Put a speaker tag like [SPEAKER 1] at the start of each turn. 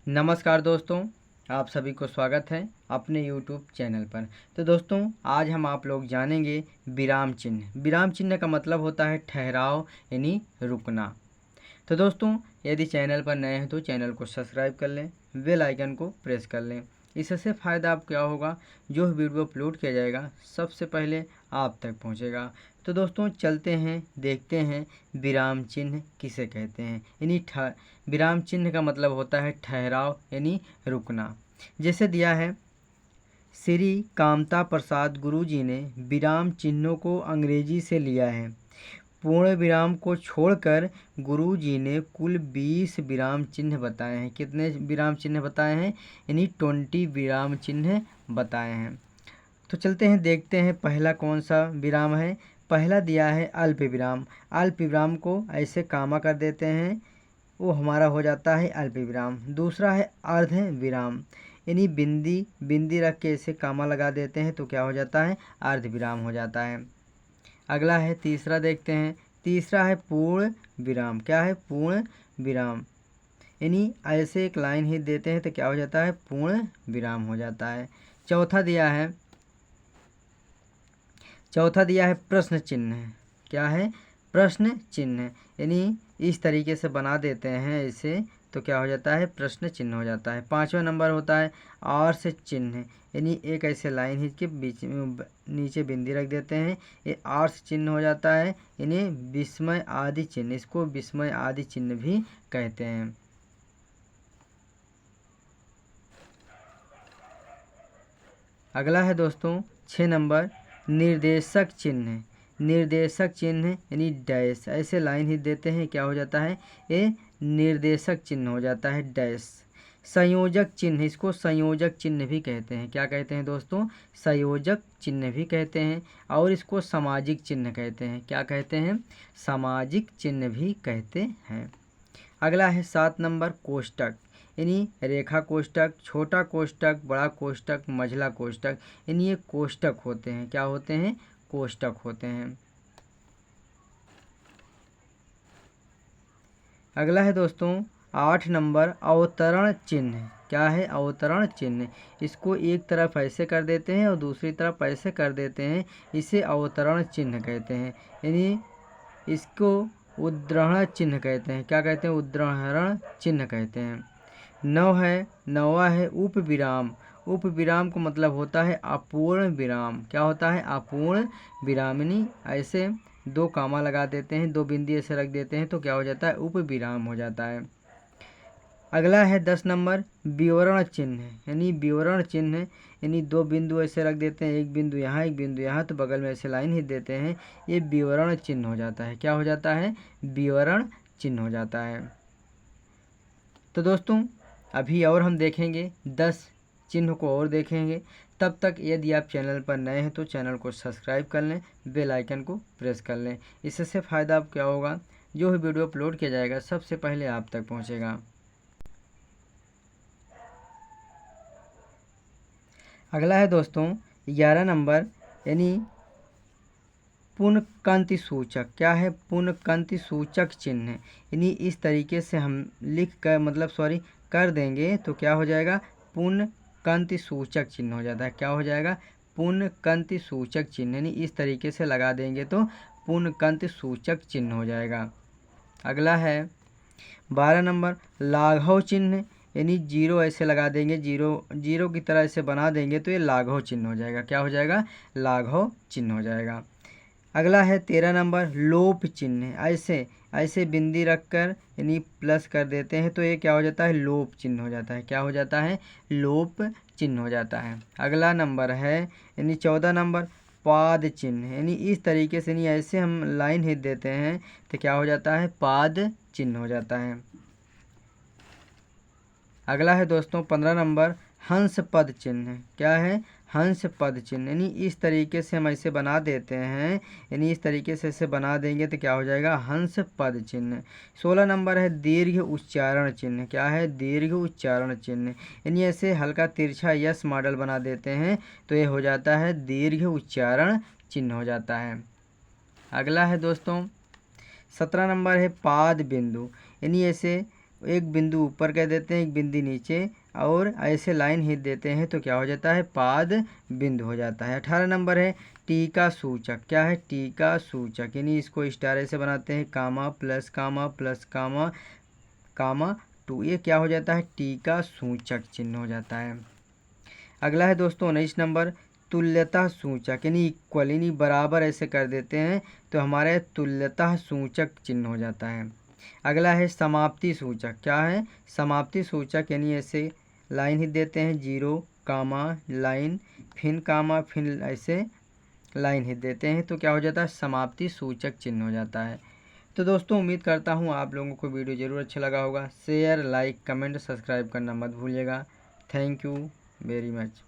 [SPEAKER 1] नमस्कार दोस्तों, आप सभी को स्वागत है अपने YouTube चैनल पर। तो दोस्तों, आज हम आप लोग जानेंगे विराम चिन्ह। विराम चिन्ह का मतलब होता है ठहराव यानी रुकना। तो दोस्तों, यदि चैनल पर नए हैं तो चैनल को सब्सक्राइब कर लें, बेल आइकन को प्रेस कर लें। इससे फ़ायदा आप क्या होगा, जो वीडियो अपलोड किया जाएगा सबसे पहले आप तक पहुंचेगा। तो दोस्तों, चलते हैं देखते हैं विराम चिन्ह किसे कहते हैं। यानी विराम चिन्ह का मतलब होता है ठहराव यानी रुकना। जैसे दिया है, श्री कामता प्रसाद गुरुजी ने विराम चिन्हों को अंग्रेजी से लिया है। पूर्ण विराम को छोड़कर गुरुजी ने कुल 20 विराम चिन्ह बताए हैं। कितने विराम चिन्ह बताए हैं? यानी 20 विराम चिन्ह बताए हैं। तो चलते हैं देखते हैं पहला कौन सा विराम है। पहला दिया है अल्प विराम। अल्प विराम को ऐसे कामा कर देते हैं, वो हमारा हो जाता है अल्प विराम। दूसरा है अर्ध विराम, यानी बिंदी रख के इसे कामा लगा देते हैं तो क्या हो जाता है? अर्ध विराम हो जाता है। अगला है तीसरा, देखते हैं। तीसरा है पूर्ण विराम। क्या है? पूर्ण विराम, यानी ऐसे एक लाइन ही देते हैं तो क्या हो जाता है? पूर्ण विराम हो जाता है। चौथा दिया है प्रश्न चिन्ह। क्या है? प्रश्न चिन्ह, यानी इस तरीके से बना देते हैं इसे तो क्या हो जाता है? प्रश्न चिन्ह हो जाता है। पांचवा नंबर होता है आर्ष चिन्ह, यानी एक ऐसे लाइन ही के बीच में नीचे बिंदी रख देते हैं, ये आर्ष चिन्ह हो जाता है। इन्हें विस्मय आदि चिन्ह, इसको विस्मय आदि चिन्ह भी कहते हैं। अगला है दोस्तों 6 नंबर निर्देशक चिन्ह। निर्देशक चिन्ह यानी डैश, ऐसे लाइन ही देते हैं, क्या हो जाता है? ये निर्देशक चिन्ह हो जाता है, डैश। संयोजक चिन्ह, इसको संयोजक चिन्ह भी कहते हैं। क्या कहते हैं दोस्तों? संयोजक चिन्ह भी कहते हैं। और इसको सामाजिक चिन्ह कहते हैं। क्या कहते हैं? सामाजिक चिन्ह भी कहते हैं। अगला है 7 नंबर कोष्टक, यानी रेखा कोष्टक, छोटा कोष्टक, बड़ा कोष्टक, मझला कोष्टक, यानी ये कोष्टक होते हैं। क्या होते हैं? कोष्टक होते हैं। अगला है दोस्तों 8 नंबर अवतरण चिन्ह। क्या है? अवतरण चिन्ह। इसको एक तरफ ऐसे कर देते हैं और दूसरी तरफ ऐसे कर देते हैं, इसे अवतरण चिन्ह कहते हैं। यानी इसको उद्धरण चिन्ह कहते हैं। क्या कहते हैं? उद्धरण चिन्ह कहते हैं। नौवा है उप विराम। उप विराम का मतलब होता है अपूर्ण विराम। क्या होता है? अपूर्ण विराम, यानी ऐसे दो कामा लगा देते हैं, दो बिंदी ऐसे रख देते हैं तो क्या हो जाता है? उप विराम हो जाता है। अगला है 10 नंबर विवरण चिन्ह, यानी विवरण चिन्ह, यानी दो बिंदु ऐसे रख देते हैं, एक बिंदु यहाँ एक बिंदु यहाँ, तो बगल में ऐसे लाइन ही देते हैं, ये विवरण चिन्ह हो जाता है। क्या हो जाता है? विवरण चिन्ह हो जाता है। तो दोस्तों, अभी और हम देखेंगे 10 चिन्ह को और देखेंगे। तब तक यदि आप चैनल पर नए हैं तो चैनल को सब्सक्राइब कर लें, बेल आइकन को प्रेस कर लें। इससे फ़ायदा आप क्या होगा, जो भी वीडियो अपलोड किया जाएगा सबसे पहले आप तक पहुँचेगा। अगला है दोस्तों 11 नंबर, यानी पुनकंति सूचक। क्या है? पुनकंति सूचक चिन्ह, यानी इस तरीके से हम लिख कर कर देंगे तो क्या हो जाएगा? पुनकंति सूचक चिन्ह हो जाता है। क्या हो जाएगा? पुनकंति सूचक चिन्ह, यानी इस तरीके से लगा देंगे तो पुनकंति सूचक चिन्ह हो जाएगा। अगला है 12 नंबर लाघव चिन्ह, यानी जीरो ऐसे लगा देंगे, जीरो की तरह ऐसे बना देंगे तो ये लाघव चिन्ह हो जाएगा। क्या हो जाएगा? लाघव चिन्ह हो जाएगा। अगला है 13 नंबर लोप चिन्ह। ऐसे बिंदी रखकर यानी प्लस कर देते हैं तो ये क्या हो जाता है? लोप चिन्ह हो जाता है। क्या हो जाता है? लोप चिन्ह हो जाता है। अगला नंबर है यानी 14 नंबर पाद चिन्ह, यानी इस तरीके से, नहीं ऐसे हम लाइन हिट देते हैं तो क्या हो जाता है? पाद चिन्ह हो जाता है। अगला है दोस्तों 15 नंबर हंस पद चिन्ह। क्या है? हंस पद चिन्ह, यानी इस तरीके से हम ऐसे बना देते हैं, यानी इस तरीके से ऐसे बना देंगे तो क्या हो जाएगा? हंस पद चिन्ह। 16 नंबर है दीर्घ उच्चारण चिन्ह। क्या है? दीर्घ उच्चारण चिन्ह, यानी ऐसे हल्का तिरछा यस मॉडल बना देते हैं तो ये हो जाता है दीर्घ उच्चारण चिन्ह हो जाता है। अगला है दोस्तों 17 नंबर है पाद बिंदु, यानी ऐसे एक बिंदु ऊपर कह देते हैं, एक बिंदु नीचे, और ऐसे लाइन खींच देते हैं तो क्या हो जाता है, पाद बिंदु हो जाता है। 18 नंबर है टीका सूचक। क्या है, टीका सूचक, यानी इसको स्टार ऐसे बनाते हैं, कामा प्लस कामा प्लस कामा कामा 2, ये क्या हो जाता है, टीका सूचक चिन्ह हो जाता है। अगला है दोस्तों 19 नंबर तुल्यता सूचक, यानी इक्वल, यानी बराबर ऐसे कर देते हैं तो हमारे तुल्यता सूचक चिन्ह हो जाता है। अगला है समाप्ति सूचक। क्या है, समाप्ति सूचक, यानी ऐसे लाइन ही देते हैं, 0 कामा लाइन फिर कामा फिर ऐसे लाइन ही देते हैं तो क्या हो जाता है, समाप्ति सूचक चिन्ह हो जाता है। तो दोस्तों उम्मीद करता हूँ आप लोगों को वीडियो ज़रूर अच्छा लगा होगा। शेयर, लाइक, कमेंट, सब्सक्राइब करना मत भूलिएगा। Thank you very much.